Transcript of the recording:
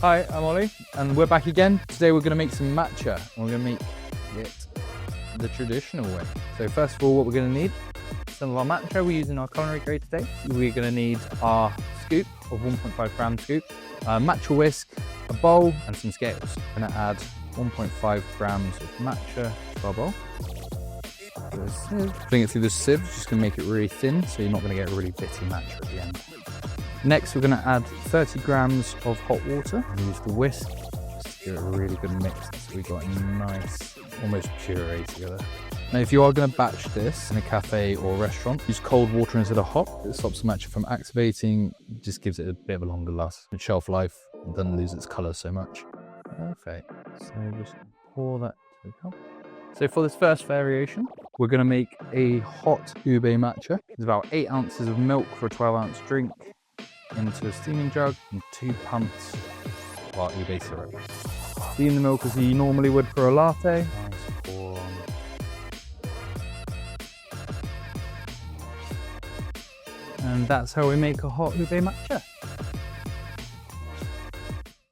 Hi, I'm Ollie, and we're back again. Today we're going to make some matcha, and we're going to make it the traditional way. So first of all, what we're going to need, some of our matcha we're using our culinary grade today. We're going to need our scoop of 1.5 gram scoop, matcha whisk, a bowl, and some scales. I'm going to add 1.5 grams of matcha to our bowl. Putting it through the sieve, just going to make it really thin, so you're not going to get really bitty matcha at the end. Next, we're going to add 30 grams of hot water. Use the whisk just to give it a really good mix so we've got a nice, almost puree together. Now, if you are going to batch this in a cafe or restaurant, use cold water instead of hot. It stops the matcha from activating, just gives it a bit of a longer last shelf life. It doesn't lose its colour so much. Perfect. So just pour that to the cup. So for this first variation, we're going to make a hot ube matcha. It's about 8 ounces of milk for a 12-ounce drink into a steaming jug and 2 pumps of our ube syrup. Steam the milk as you normally would for a latte. Nice pour on. And that's how we make a hot ube matcha.